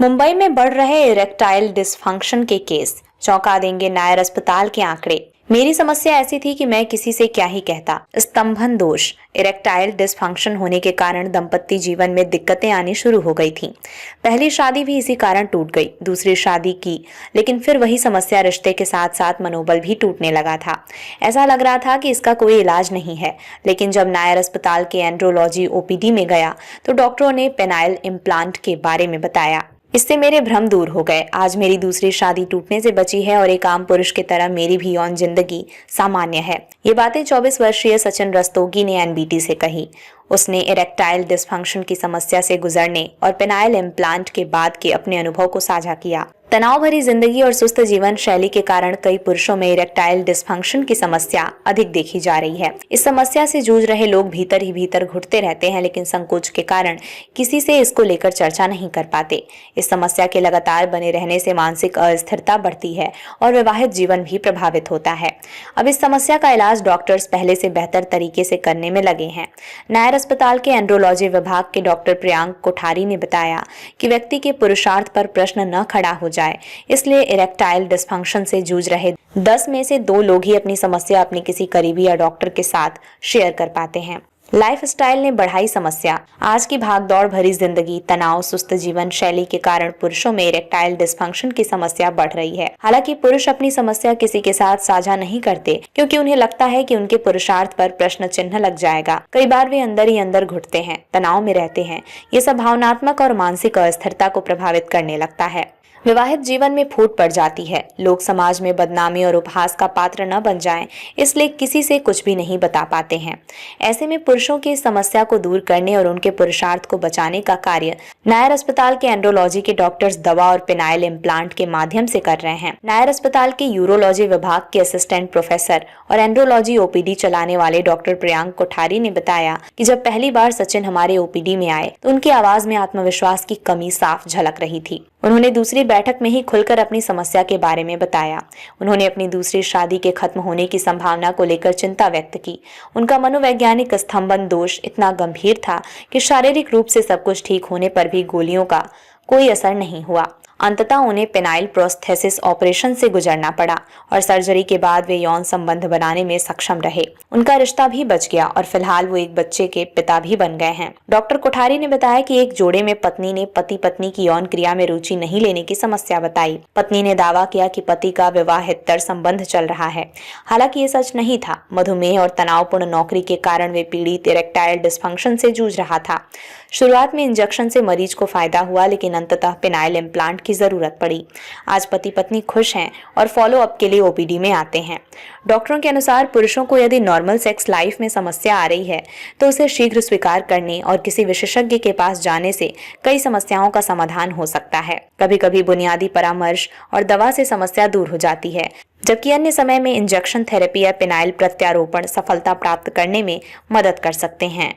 मुंबई में बढ़ रहे इरेक्टाइल डिसफंक्शन के केस चौंका देंगे नायर अस्पताल के आंकड़े। मेरी समस्या ऐसी थी कि मैं किसी से क्या ही कहता। स्तंभन दोष इरेक्टाइल डिसफंक्शन होने के कारण दंपत्ति जीवन में दिक्कतें आनी शुरू हो गई थी। पहली शादी भी इसी कारण टूट गई, दूसरी शादी की, लेकिन फिर वही समस्या रिश्ते के साथ साथ मनोबल भी टूटने लगा था। ऐसा लग रहा था कि इसका कोई इलाज नहीं है, लेकिन जब नायर अस्पताल के एंड्रोलॉजी ओपीडी में गया तो डॉक्टरों ने पेनाइल इम्प्लांट के बारे में बताया। इससे मेरे भ्रम दूर हो गए। आज मेरी दूसरी शादी टूटने से बची है और एक आम पुरुष की तरह मेरी भी यौन जिंदगी सामान्य है। ये बातें 24 वर्षीय सचिन रस्तोगी ने एनबीटी से कही। उसने इरेक्टाइल डिसफंक्शन की समस्या से गुजरने और पेनाइल इम्प्लांट के बाद के अपने अनुभव को साझा किया। तनाव भरी जिंदगी और सुस्त जीवन शैली के कारण कई पुरुषों में इरेक्टाइल डिसफंक्शन की समस्या अधिक देखी जा रही है। इस समस्या से जूझ रहे लोग भीतर ही भीतर घुटते रहते हैं, लेकिन संकोच के कारण किसी से इसको लेकर चर्चा नहीं कर पाते। इस समस्या के लगातार बने रहने से मानसिक अस्थिरता बढ़ती है और वैवाहिक जीवन भी प्रभावित होता है। अब इस समस्या का इलाज डॉक्टर्स पहले से बेहतर तरीके से करने में लगे हैं। नायर अस्पताल के एंड्रोलॉजी विभाग के डॉक्टर प्रियांक कोठारी ने बताया कि व्यक्ति के पुरुषार्थ पर प्रश्न न खड़ा हो जाए, इसलिए इरेक्टाइल डिसफंक्शन से जूझ रहे 10 में से 2 लोग ही अपनी समस्या अपने किसी करीबी या डॉक्टर के साथ शेयर कर पाते हैं। लाइफस्टाइल ने बढ़ाई समस्या। आज की भागदौड़ भरी जिंदगी, तनाव, सुस्त जीवन शैली के कारण पुरुषों में इरेक्टाइल डिसफंक्शन की समस्या बढ़ रही है। हालांकि पुरुष अपनी समस्या किसी के साथ साझा नहीं करते, क्योंकि उन्हें लगता है कि उनके पुरुषार्थ पर प्रश्न चिन्ह लग जाएगा। कई बार वे अंदर ही अंदर घुटते हैं, तनाव में रहते हैं। ये सब भावनात्मक और मानसिक अस्थिरता को प्रभावित करने लगता है। विवाहित जीवन में फूट पड़ जाती है। लोग समाज में बदनामी और उपहास का पात्र न बन जाएं, इसलिए किसी से कुछ भी नहीं बता पाते हैं। ऐसे में पुरुषों की इस समस्या को दूर करने और उनके पुरुषार्थ को बचाने का कार्य नायर अस्पताल के एंड्रोलॉजी के डॉक्टर्स दवा और पेनाइल इम्प्लांट के माध्यम से कर रहे हैं। नायर अस्पताल के यूरोलॉजी विभाग के असिस्टेंट प्रोफेसर और एंड्रोलॉजी ओपीडी चलाने वाले डॉक्टर प्रियांक कोठारी ने बताया कि जब पहली बार सचिन हमारे ओपीडी में आए तो उनकी आवाज में आत्मविश्वास की कमी साफ झलक रही थी। उन्होंने दूसरी बैठक में ही खुलकर अपनी समस्या के बारे में बताया। उन्होंने अपनी दूसरी शादी के खत्म होने की संभावना को लेकर चिंता व्यक्त की। उनका मनोवैज्ञानिक स्तंभन दोष इतना गंभीर था कि शारीरिक रूप से सब कुछ ठीक होने पर भी गोलियों का कोई असर नहीं हुआ। अंततः उन्हें पेनाइल प्रोस्थेसिस ऑपरेशन से गुजरना पड़ा और सर्जरी के बाद वे यौन संबंध बनाने में सक्षम रहे। उनका रिश्ता भी बच गया और फिलहाल वो एक बच्चे के पिता भी बन गए हैं। डॉक्टर कोठारी ने बताया कि एक जोड़े में पत्नी ने पति पत्नी की यौन क्रिया में रुचि नहीं लेने की समस्या बताई। पत्नी ने दावा किया कि पति का विवाहेतर संबंध चल रहा है। हालांकि ये सच नहीं था। मधुमेह और तनावपूर्ण नौकरी के कारण वे पीड़ित इरेक्टाइल डिसफंक्शन से जूझ रहा था। शुरुआत में इंजेक्शन से मरीज को फायदा हुआ, लेकिन अंततः पेनाइल इम्प्लांट की जरूरत पड़ी। आज पति पत्नी खुश हैं और फॉलो अप के लिए ओपीडी में आते हैं। डॉक्टरों के अनुसार पुरुषों को यदि नॉर्मल सेक्स लाइफ में समस्या आ रही है तो उसे शीघ्र स्वीकार करने और किसी विशेषज्ञ के पास जाने से कई समस्याओं का समाधान हो सकता है। कभी कभी बुनियादी परामर्श और दवा से समस्या दूर हो जाती है, जबकि अन्य समय में इंजेक्शन थेरेपी या पेनाइल प्रत्यारोपण सफलता प्राप्त करने में मदद कर सकते हैं।